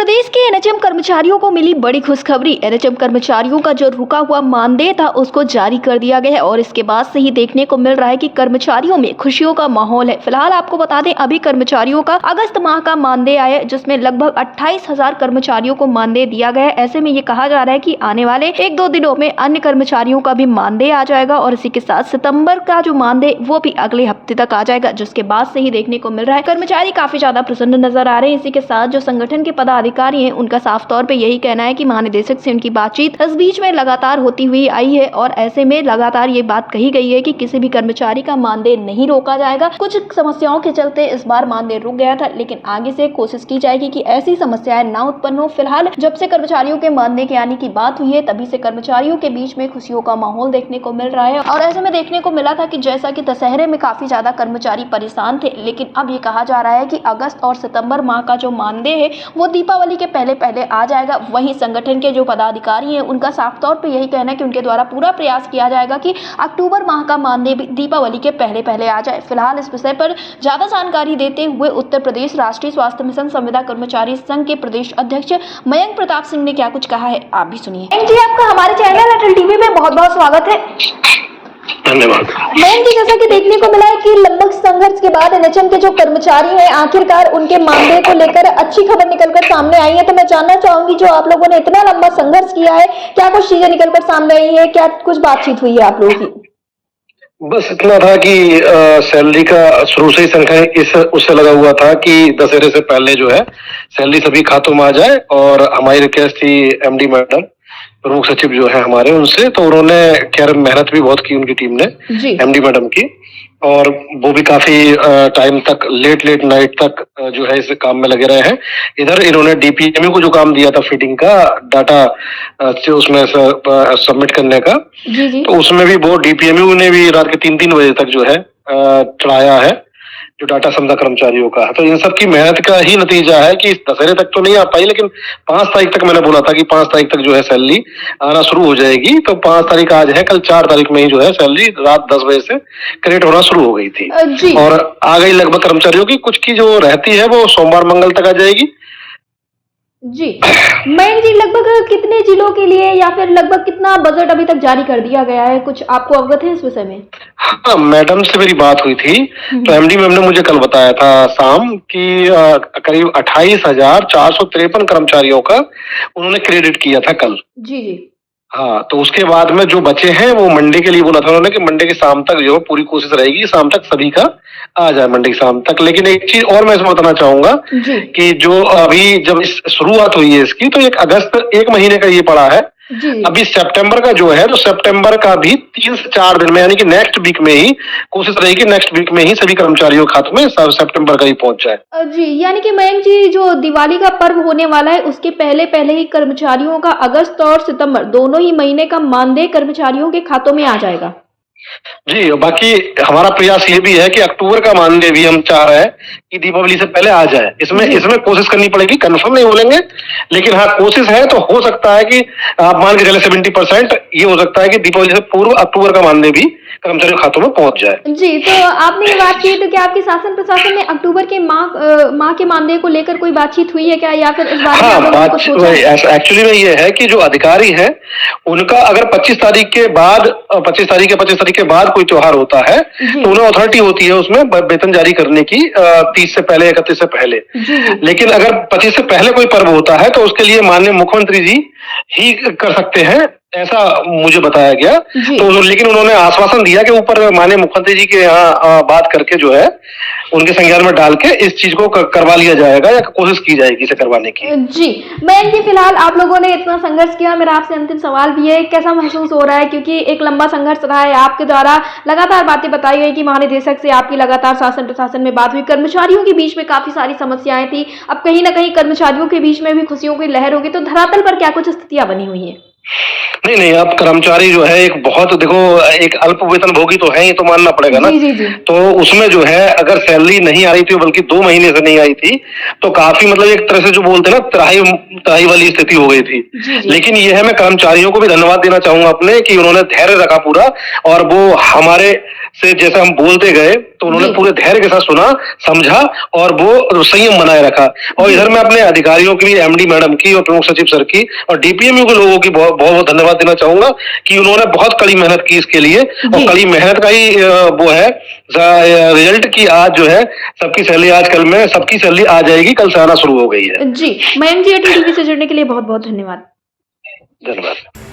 प्रदेश के एनएचएम कर्मचारियों को मिली बड़ी खुशखबरी। एनएचएम कर्मचारियों का जो रुका हुआ मानदेय था उसको जारी कर दिया गया है और इसके बाद से ही देखने को मिल रहा है कि कर्मचारियों में खुशियों का माहौल है। फिलहाल आपको बता दें, अभी कर्मचारियों का अगस्त माह का मानदेय आया जिसमें लगभग 28,000 कर्मचारियों को मानदेय दिया गया है। ऐसे में ये कहा जा रहा है कि आने वाले 1-2 दिनों में अन्य कर्मचारियों का भी मानदेय आ जाएगा और इसी के साथ सितंबर का जो मानदेय वो भी अगले हफ्ते तक आ जाएगा, जिसके बाद से ही देखने को मिल रहा है कर्मचारी काफी ज्यादा प्रसन्न नजर आ रहे हैं। इसी के साथ जो संगठन के पदाधिकारी हैं उनका साफ तौर पे यही कहना है कि महानिदेशक से उनकी बातचीत इस बीच में लगातार होती हुई आई है और ऐसे में लगातार ये बात कही गई है कि किसी भी कर्मचारी का मानदेय नहीं रोका जाएगा। कुछ समस्याओं के चलते इस बार मानदेय रुक गया था, लेकिन आगे से कोशिश की जाएगी कि ऐसी समस्याएं ना उत्पन्न हो। फिलहाल जब से कर्मचारियों के मानदेय के आने की बात हुई है तभी से कर्मचारियों के बीच में खुशियों का माहौल देखने को मिल रहा है और ऐसे में देखने को मिला था कि जैसा कि दशहरे में काफी ज्यादा कर्मचारी परेशान थे, लेकिन अब ये कहा जा रहा है कि अगस्त और सितंबर माह का जो मानदेय है वो दीपावली के पहले आ जाएगा। वहीं संगठन के जो पदाधिकारी हैं उनका साफ तौर पे यही कहना है कि उनके द्वारा पूरा प्रयास किया जाएगा कि अक्टूबर माह का मानदेय भी दीपावली के पहले आ जाए। फिलहाल इस विषय पर ज्यादा जानकारी देते हुए उत्तर प्रदेश राष्ट्रीय स्वास्थ्य मिशन संविदा कर्मचारी संघ के प्रदेश अध्यक्ष मयंक प्रताप सिंह ने क्या कुछ कहा है, आप भी सुनिए। मयंक जी, आपका हमारे चैनल अटल टीवी में बहुत बहुत स्वागत है। धन्यवाद। मयंक जी, जैसा कि देखने को मिला है कि लंबे संघर्ष के बाद एनएचएम के जो कर्मचारी हैं आखिरकार उनके मानदेय को लेकर अच्छी खबर निकलकर सामने आई है, तो मैं जानना चाहूंगी जो आप लोगों ने इतना लंबा संघर्ष किया है, क्या कुछ चीजें निकलकर सामने आई है, क्या कुछ बातचीत हुई है आप लोगों की? बस इतना था कि सैलरी का शुरू से ही संख्या उससे लगा हुआ था कि दशहरे से पहले जो है सैलरी सभी खातों में आ जाए और हमारी रिक्वेस्ट थी एमडी मैडम, प्रमुख सचिव जो है हमारे, उनसे, तो उन्होंने खैर मेहनत भी बहुत की उनकी टीम ने, एमडी मैडम की, और वो भी काफी टाइम तक लेट नाइट तक जो है इस काम में लगे रहे हैं। इधर इन्होंने डीपीएमयू को जो काम दिया था फिटिंग का, डाटा उसमें सबमिट करने का, तो उसमें भी वो डीपीएमयू ने भी रात के 3-3 बजे तक जो है चढ़ाया है जो डाटा संविदा कर्मचारियों का है। तो इन सब की मेहनत का ही नतीजा है कि दशहरे तक तो नहीं आ पाई, लेकिन 5 तारीख तक मैंने बोला था कि 5 तारीख तक जो है सैलरी आना शुरू हो जाएगी। तो 5 तारीख आज है, कल 4 तारीख में ही जो है सैलरी रात 10 बजे से क्रेडिट होना शुरू हो गई थी और आ गई लगभग कर्मचारियों की। कुछ की जो रहती है वो सोमवार मंगल तक आ जाएगी। जी मयंक जी, लगभग कितने जिलों के लिए या फिर लगभग कितना बजट अभी तक जारी कर दिया गया है, कुछ आपको अवगत है इस विषय में? हाँ, मैडम से मेरी बात हुई थी तो एमडी मैम ने मुझे कल बताया था शाम कि करीब 28,453 कर्मचारियों का उन्होंने क्रेडिट किया था कल। जी। हाँ, तो उसके बाद में जो बचे हैं वो मंडे के लिए बोला था उन्होंने कि मंडे की शाम तक जो है पूरी कोशिश रहेगी शाम तक सभी का आ जाए, मंडे की शाम तक। लेकिन एक चीज और मैं इसमें बताना चाहूंगा कि जो अभी जब शुरुआत हुई है इसकी, तो 1 अगस्त 1 महीने का ये पड़ा है। अभी सितंबर का जो है, तो सितंबर का भी 3 से 4 दिन में, यानी कि नेक्स्ट वीक में ही कोशिश रहेगी, नेक्स्ट वीक में ही सभी कर्मचारियों के खाते में सितंबर का ही पहुंच जाए। जी, यानी कि मयंक जी, जो दिवाली का पर्व होने वाला है उसके पहले ही कर्मचारियों का अगस्त और सितंबर दोनों ही महीने का मानदेय कर्मचारियों के खातों में आ जाएगा। जी, बाकी हमारा प्रयास ये भी है कि अक्टूबर का मानदेय भी हम चाह रहे हैं कि दीपावली से पहले आ जाए। इसमें कोशिश करनी पड़ेगी, कंफर्म नहीं बोलेंगे, लेकिन हाँ कोशिश है। तो हो सकता है कि आप मान के चले 70% ये हो सकता है कि दीपावली से पूर्व अक्टूबर का मानदेय भी कर्मचारियों खातों में पहुंच जाए। जी, तो आपने ये बात की, तो क्या आपके शासन प्रशासन में अक्टूबर के माह के मानदेय को लेकर कोई बातचीत हुई है क्या, या फिर इस बारे में आप लोगों को सोचा है? एक्चुअली में ये है कि जो अधिकारी है उनका अगर 25 तारीख के बाद कोई त्योहार होता है तो उन्हें अथॉरिटी होती है उसमें वेतन जारी करने की 30 से पहले, 31 से पहले। लेकिन अगर 25 से पहले कोई पर्व होता है तो उसके लिए माननीय मुख्यमंत्री जी ही कर सकते हैं, ऐसा मुझे बताया गया। तो लेकिन उन्होंने आश्वासन दिया कि ऊपर माननीय मुख्यमंत्री जी के यहाँ बात करके जो है उनके संज्ञान में डाल के इस चीज को करवा लिया जाएगा या कोशिश की जाएगी इसे करवाने की। जी मयंक जी, फिलहाल आप लोगों ने इतना संघर्ष किया, मेरा आपसे अंतिम सवाल भी है, कैसा महसूस हो रहा है? क्योंकि एक लंबा संघर्ष रहा है, आपके द्वारा लगातार बातें बताई गई कि महानिदेशक से आपकी लगातार शासन प्रशासन में बात हुई, कर्मचारियों के बीच में काफी सारी समस्याएं थी, अब कहीं ना कहीं कर्मचारियों के बीच में भी खुशियों की लहर होगी, तो धरातल पर क्या कुछ स्थितियां बनी हुई है? नहीं नहीं, अब कर्मचारी जो है एक बहुत देखो, एक अल्प वेतन भोगी तो है, ये तो मानना पड़ेगा ना। जी जी जी। तो उसमें जो है अगर सैलरी नहीं आ रही थी बल्कि 2 महीने से नहीं आई थी, तो काफी मतलब एक तरह से जो बोलते हैं ना, त्राही त्राही वाली स्थिति हो गई थी। जी जी। लेकिन ये है, मैं कर्मचारियों को भी धन्यवाद देना चाहूंगा अपने, कि उन्होंने धैर्य रखा पूरा, और वो हमारे से जैसे हम बोलते गए तो उन्होंने जी। पूरे धैर्य के साथ सुना, समझा और वो संयम बनाए रखा। और इधर मैं अपने अधिकारियों की भी, एमडी मैडम की और प्रमुख सचिव सर की और डीपीएमयू के लोगों की बहुत बहुत धन्यवाद देना चाहूंगा कि उन्होंने बहुत कड़ी मेहनत की इसके लिए, जी। और कड़ी मेहनत का ही वो है रिजल्ट की आज जो है सबकी सैलरी, आज कल में सबकी सैलरी आ जाएगी, कल से आना शुरू हो गई है। जी, मयंक जी, टीवी से जुड़ने के लिए बहुत बहुत धन्यवाद। धन्यवाद।